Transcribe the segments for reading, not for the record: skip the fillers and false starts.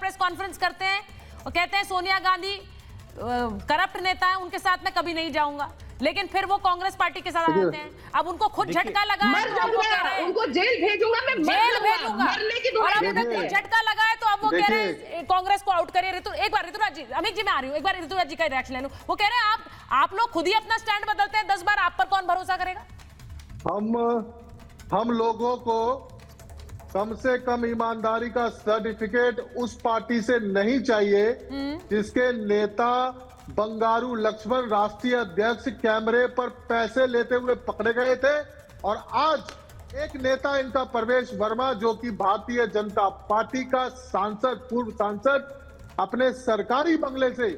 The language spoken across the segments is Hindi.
प्रेस कॉन्फ्रेंस करते हैं और कहते हैं सोनिया गांधी करप्ट नेता है, उनके साथ मैं कभी नहीं जाऊंगा, लेकिन फिर वो कांग्रेस पार्टी के साथ आते हैं। अब उनको खुद झटका लगा है, उनको जेल भेजूंगा, मैं जेल भेजूंगा, मरने की और अब उन्हें खुद झटका लगा है, तो अब वो कह रहे हैं कांग्रेस को आउट करिए। एक बार ऋतुराज जी, अमित जी मैं आ रही हूँ, एक बार ऋतुराज जी का रिएक्शन ले लूं। वो कह रहे हैं आप लोग खुद ही अपना स्टैंड बदलते हैं, 10 बार आप पर कौन भरोसा करेगा? हम लोगों को कम से कम ईमानदारी का सर्टिफिकेट उस पार्टी से नहीं चाहिए जिसके नेता बंगारू लक्ष्मण राष्ट्रीय अध्यक्ष कैमरे पर पैसे लेते हुए पकड़े गए थे, और आज एक नेता इनका प्रवेश वर्मा जो कि भारतीय जनता पार्टी का सांसद, पूर्व सांसद, अपने सरकारी बंगले से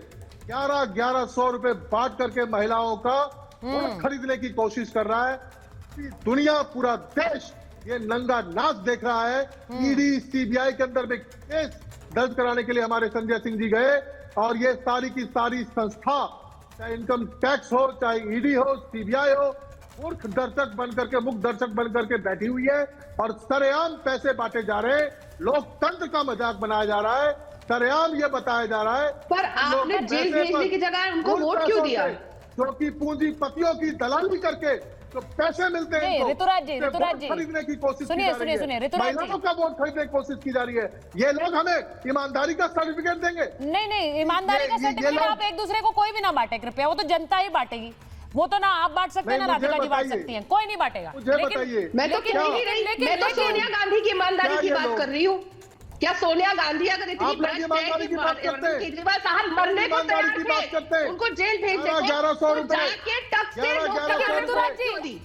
1100 रुपए बांट करके महिलाओं का वोट खरीदने की कोशिश कर रहा है। दुनिया, पूरा देश ये नंगा नाच देख रहा है। ईडी सीबीआई के अंदर में केस दर्ज कराने के लिए हमारे संजय सिंह जी गए, और ये सारी की सारी संस्था, चाहे इनकम टैक्स हो, चाहे ईडी हो, सीबीआई हो, मूर्ख दर्शक बन करके, मुख्य दर्शक बन करके बैठी हुई है, और सरेआम पैसे बांटे जा रहे हैं। लोकतंत्र का मजाक बनाया जा रहा है, सरेआम ये बताया जा रहा है। पर आपने जेल भेजने की जगह उनको वोट क्यों दिया? जो कि पूंजीपतियों की दलाली करके तो पैसे मिलते हैं, ऋतुराज जी खरीदने की कोशिश की जा रही है, सुनिए, महिलाओं का वोट खरीदने की कोशिश की जा रही है। ये लोग हमें ईमानदारी का सर्टिफिकेट देंगे? नहीं, ईमानदारी का सर्टिफिकेट आप एक दूसरे को कोई भी ना बांटे कृपया, वो तो जनता ही बांटेगी। वो तो ना आप बांट सकते हैं ना राधिका जी बांट सकती हैं, कोई नहीं बांटेगा। मुझे बताइए, मैं तो सोनिया गांधी की ईमानदारी की बात कर रही हूँ। क्या सोनिया गांधी अगर इतनी केजरीवाल साहब मरने को तैयार थे, उनको जेल भेज देते, 1100 रुपए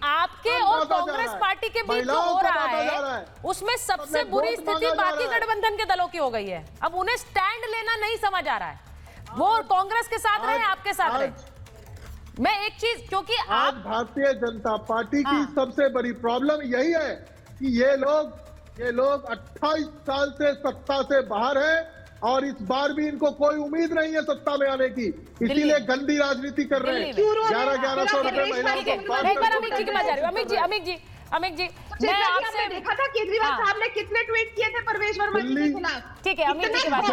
आपके और कांग्रेस पार्टी के बीच जो हो रहा है उसमें सबसे बुरी स्थिति बाकी गठबंधन के दलों की हो गई है। अब उन्हें स्टैंड लेना नहीं समझ आ रहा है, वो कांग्रेस के साथ रहे, आपके साथ रहे। मैं एक चीज, क्योंकि आज भारतीय जनता पार्टी की सबसे बड़ी प्रॉब्लम यही है कि ये लोग 28 साल से सत्ता से बाहर है, और इस बार भी इनको कोई उम्मीद नहीं है सत्ता में आने की, इसीलिए गंदी राजनीति कर रहे हैं। 1100 रुपए महिलाओं को। अमित जी मैं आपसे देखा था केजरीवाल साहब ने कितने ट्वीट किए थे परवेश वर्मा जी के खिलाफ। ठीक है, अमित जी की बात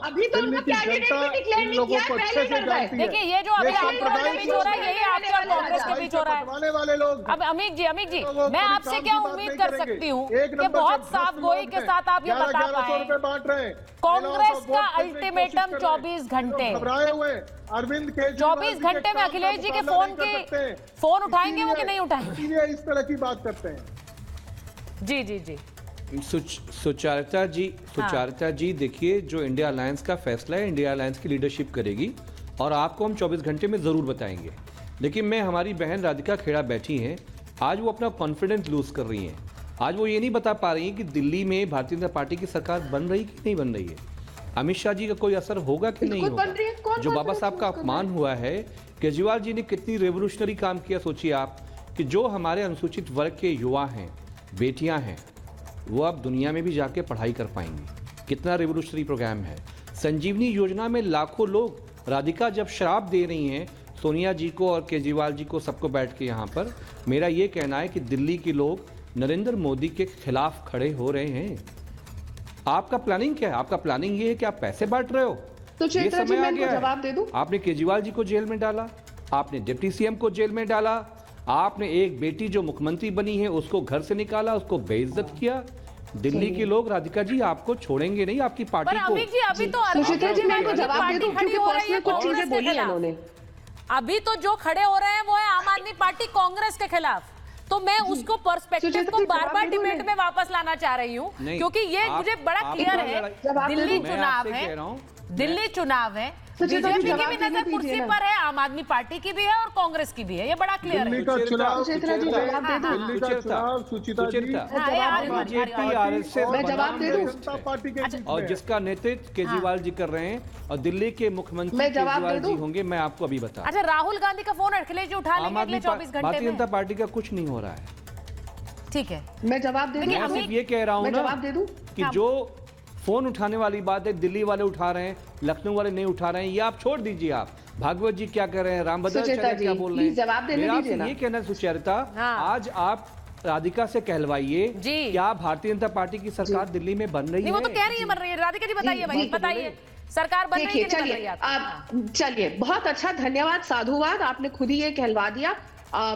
अभी तो उनको कैबिनेट में डिक्लेयर नहीं किया, पहले कर रहे हैं। देखिए ये जो अभी आपके के बीच हो रहा है, यही आपके और कांग्रेस के बीच हो रहा है वाले लोग। अब अमित जी मैं आपसे क्या उम्मीद कर सकती हूँ कि बहुत साफ गोई के साथ आप ये बता पाए बांट रहे हैं। कांग्रेस का अल्टीमेटम 24 घंटे, घबराए हुए अरविंद केजरीवाल 24 घंटे में अखिलेश जी के फोन उठाएंगे वो कि नहीं उठाएंगे? इस तरह की बात करते हैं। जी सुचारिता जी देखिए, जो इंडिया अलायंस का फैसला है, इंडिया अलायंस की लीडरशिप करेगी, और आपको हम 24 घंटे में जरूर बताएंगे। लेकिन मैं, हमारी बहन राधिका खेड़ा बैठी हैं, आज वो अपना कॉन्फिडेंस लूज कर रही हैं। आज वो ये नहीं बता पा रही हैं कि दिल्ली में भारतीय जनता पार्टी की सरकार बन रही कि नहीं बन रही है, अमित शाह जी का कोई असर होगा कि नहीं होगा। जो बाबा साहब का अपमान हुआ है, केजरीवाल जी ने कितनी रेवोल्यूशनरी काम किया, सोचिए आप, कि जो हमारे अनुसूचित वर्ग के युवा हैं, बेटियां हैं, वो अब दुनिया में भी जाके पढ़ाई कर पाएंगी। कितना रेवोल्यूशनरी प्रोग्राम है। संजीवनी योजना में लाखों लोग, राधिका जब शराब दे रही हैं सोनिया जी को और केजरीवाल जी को, सबको बैठ के यहाँ पर, मेरा ये कहना है कि दिल्ली के लोग नरेंद्र मोदी के खिलाफ खड़े हो रहे हैं। आपका प्लानिंग क्या है? आपका प्लानिंग ये है कि आप पैसे बांट रहे हो। तो ये समय आ गया जवाब दे दूं? आपने केजरीवाल जी को जेल में डाला, आपने डिप्टी सीएम को जेल में डाला, आपने एक बेटी जो मुख्यमंत्री बनी है उसको घर से निकाला, उसको बेइज्जत किया। दिल्ली के लोग, राधिका जी, आपको छोड़ेंगे नहीं, आपकी पार्टी को। अभी तो सुचित्रा जी मैं जवाब दे दूं, क्योंकि पर्सनल कुछ चीजें बोली हैं उन्होंने। अभी तो जो खड़े हो रहे हैं वो है आम आदमी पार्टी कांग्रेस के खिलाफ, तो मैं उसको पर्सपेक्टिव को बार बार डिबेट में वापस लाना चाह रही हूँ, क्योंकि ये मुझे बड़ा क्लियर है। दिल्ली चुनाव है, बीजेपी की भी नजर कुर्सी पर है, आम आदमी पार्टी की भी है और कांग्रेस की भी है, ये बड़ा क्लियर है। दिल्ली का चुनाव सुचिता जी, मैं जवाब दे दूं? जनता पार्टी के, और जिसका नेतृत्व केजरीवाल जी कर रहे हैं, और दिल्ली के मुख्यमंत्री केजरीवाल जी होंगे, मैं आपको अभी बता। अच्छा, राहुल गांधी का फोन अखिलेश जी उठा लेंगे अगले 24 घंटे में? भारतीय जनता पार्टी का कुछ नहीं हो रहा है। ठीक है, मैं जवाब दे दूं? मैं सिर्फ ये कह रहा हूँ ना कि जो फोन उठाने वाली बात है, दिल्ली वाले उठा रहे हैं, लखनऊ वाले नहीं उठा रहे हैं, ये आप छोड़ दीजिए। आप भागवत जी क्या कह रहे हैं, रामभद्राचार्य क्या बोल रहे हैं, जवाब देने दीजिए ना। ये कहना सुचरिता, आज आप राधिका से कहलवाइए जी। क्या भारतीय जनता पार्टी की सरकार दिल्ली में बन रही है? नहीं, वो तो कह रही है बन रही है। राधिका जी बताइए भाई, बताइए सरकार बन रही है कि नहीं बन रही है? चलिए चलिए, बहुत अच्छा, धन्यवाद, साधुवाद, आपने खुद ही ये कहलवा दिया।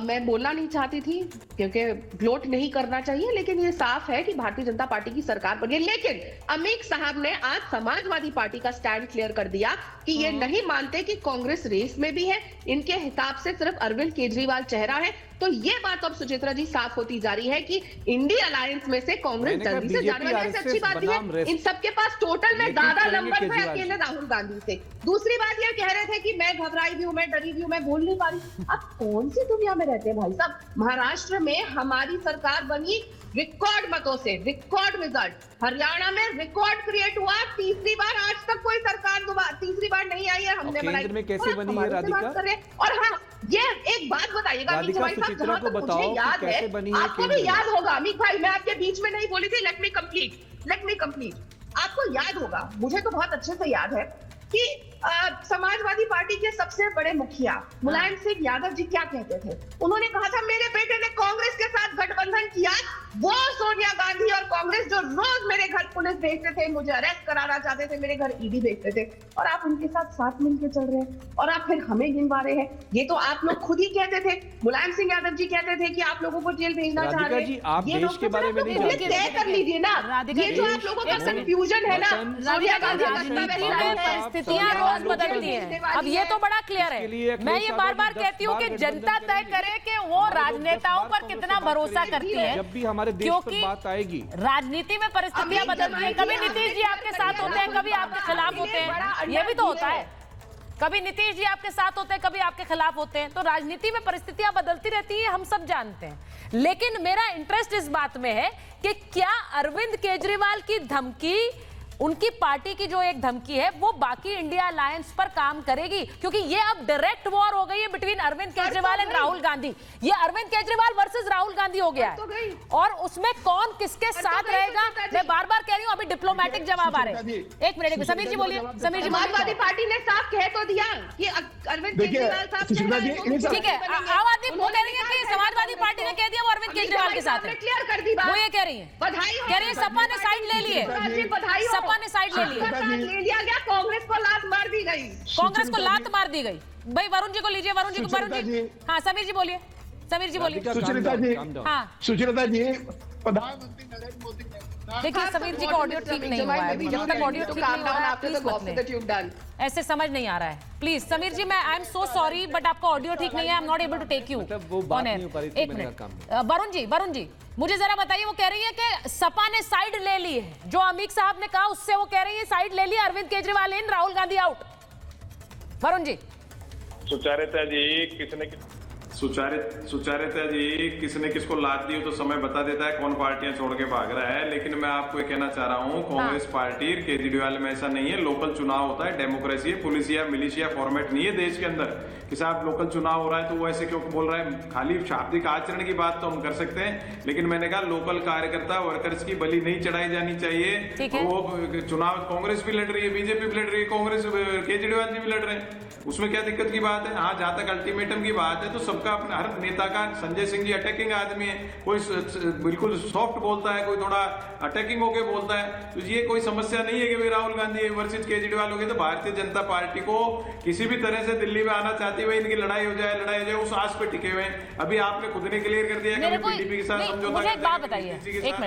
मैं बोलना नहीं चाहती थी क्योंकि वोट नहीं करना चाहिए, लेकिन ये साफ है कि भारतीय जनता पार्टी की सरकार बनी है। लेकिन अमीक साहब ने आज समाजवादी पार्टी का स्टैंड क्लियर कर दिया कि ये नहीं मानते कि कांग्रेस रेस में भी है, इनके हिसाब से सिर्फ अरविंद केजरीवाल चेहरा है। तो ये बात अब सुचित्रा जी साफ होती जा रही है कि इंडिया अलायंस में से कांग्रेस जल्दी से जाने वाली है। अच्छी बात भी है, इन सबके पास टोटल में ज्यादा नंबर है अकेले राहुल गांधी से। दूसरी बात ये कह रहे थे कि मैं घबराई भी हूँ, मैं डरी भी हूँ, मैं बोल नहीं पा रही। अब कौन सी दुनिया में रहते हैं भाई साहब? महाराष्ट्र में हमारी सरकार बनी रिकॉर्ड मतों से, रिकॉर्ड रिजल्ट। हरियाणा में रिकॉर्ड क्रिएट हुआ, तीसरी बार आज तक कोई सरकार तीसरी बार नहीं आई है। हमने बनाई। केंद्र में कैसे बनी है राधिका? और हाँ, ये एक बात बताइएगा अमित भाई साहब, जहां तक मुझे याद है, आपको भी याद होगा अमित भाई, मैं आपके बीच में नहीं बोली थी, लेट मी कंप्लीट। आपको याद होगा, मुझे तो बहुत अच्छे से याद है कि समाजवादी पार्टी के सबसे बड़े मुखिया मुलायम सिंह यादव जी क्या कहते थे? उन्होंने कहा था मेरे बेटे ने कांग्रेस के साथ गठबंधन किया, वो सोनिया गांधी और कांग्रेस जो रोज मेरे घर पुलिस भेजते थे, मुझे अरेस्ट कराना चाहते थे, मेरे घर ईडी भेजते थे, और आप उनके साथ मिलकर चल रहे हैं और आप फिर हमें गिनवा रहे हैं। ये तो आप लोग खुद ही कहते थे, मुलायम सिंह यादव जी कहते थे कि आप लोगों को जेल भेजना चाह रहे हैं। आप देश के बारे में नहीं जानते, तय कर लीजिए ना। ये जो आप लोगों का कंफ्यूजन है ना, सोनिया गांधी स्थितियां रोज बदलती हैं। अब ये तो बड़ा क्लियर है। मैं ये बार बार कहती हूँ कि जनता तय करे कि वो राजनेताओं पर कितना भरोसा करती है। जब भी हमारे देश पर बात आएगी, राजनीति में परिस्थितियां बदलती हैं। कभी नीतीश जी आपके साथ होते हैं, कभी आपके खिलाफ होते हैं, ये भी तो होता है। कभी नीतीश जी आपके साथ होते हैं, कभी आपके खिलाफ होते हैं। तो राजनीति में परिस्थितियां बदलती रहती है, हम सब जानते हैं। लेकिन मेरा इंटरेस्ट इस बात में है कि क्या अरविंद केजरीवाल की धमकी, उनकी पार्टी की जो एक धमकी है, वो बाकी इंडिया अलायंस पर काम करेगी? क्योंकि ये अब डायरेक्ट वॉर हो गई है बिटवीन अरविंद केजरीवाल एंड राहुल गांधी। ये अरविंद केजरीवाल वर्सेस राहुल गांधी हो गया है, और उसमें कौन किसके साथ रहेगा? मैं बार बार कह रही हूँ, अभी डिप्लोमेटिक जवाब आ रहे हैं। एक मिनट, समीर जी बोलिए। समीर जी, समाजवादी पार्टी ने साफ कह तो दिया कि अरविंद केजरीवाल साहब, ठीक है, आम आदमी वो कह रही है कि समाजवादी पार्टी ने कह दिया वो अरविंद केजरीवाल के साथ है, क्लियर कर दी बात। वो ये कह रही है, कह रही है सपा ने साइड ले ली है, बधाई, सपा ने साइड ले ली, ले लिया गया, कांग्रेस को लात मार दी गई, कांग्रेस को लात मार दी गई। भाई वरुण जी को लीजिए, वरुण जी। हाँ समीर जी बोलिए, समीर जी बोलिए। सुचरिता जी, हाँ सुचरिता जी, प्रधानमंत्री नरेंद्र मोदी ने, देखिए समीर जी का ऑडियो ठीक नहीं हुआ है, जब तक ऑडियो ठीक नहीं हो रहा है प्लीज मत लें। ऐसे समझ नहीं आ रहा है, प्लीज। समीर जी, मैं I am so sorry but आपका ऑडियो ठीक नहीं है, I am not able to take you on air. एक मिनट, वरुण जी मुझे जरा बताइए, वो कह रही है कि सपा ने साइड ले ली है, जो अमीक साहब ने कहा उससे वो कह रही है साइड ले ली, अरविंद केजरीवाल इन, राहुल गांधी आउट। वरुण जी। सुचारिता जी, किसने किसको लात दी हो तो समय बता देता है कौन पार्टियां छोड़ के भाग रहा है। लेकिन मैं आपको ये कहना चाह रहा हूँ, कांग्रेस पार्टी केजरीवाल में ऐसा नहीं है। लोकल चुनाव होता है, डेमोक्रेसी है, पुलिस या मिलिशिया फॉर्मेट नहीं है देश के अंदर कि साहब लोकल चुनाव हो रहा है तो वो ऐसे क्यों बोल रहा है। खाली शाब्दिक आचरण की बात तो हम कर सकते हैं, लेकिन मैंने कहा लोकल कार्यकर्ता वर्कर्स की बलि नहीं चढ़ाई जानी चाहिए। वो चुनाव कांग्रेस भी लड़ रही है, बीजेपी भी लड़ रही है, कांग्रेस केजरीवाल जी भी लड़ रहे हैं, उसमें क्या दिक्कत की बात है? हाँ, जहां तक अल्टीमेटम की बात है तो सबका अपना, हर नेता का, संजय सिंह जी अटैकिंग आदमी है, कोई बिल्कुल सॉफ्ट बोलता है, कोई थोड़ा अटैकिंग होके बोलता है। तो ये कोई समस्या नहीं है कि भाई राहुल गांधी वर्सेस केजरीवाल हो गए। तो भारतीय जनता पार्टी को किसी भी तरह से दिल्ली में आना चाहती है, इनकी लड़ाई हो जाए, उस आस पे टिके हुए हैं। अभी आपने खुद ने क्लियर कर दिया कि पीडीपी के साथ समझौता, मुझे एक बात बताइए, एक मिनट,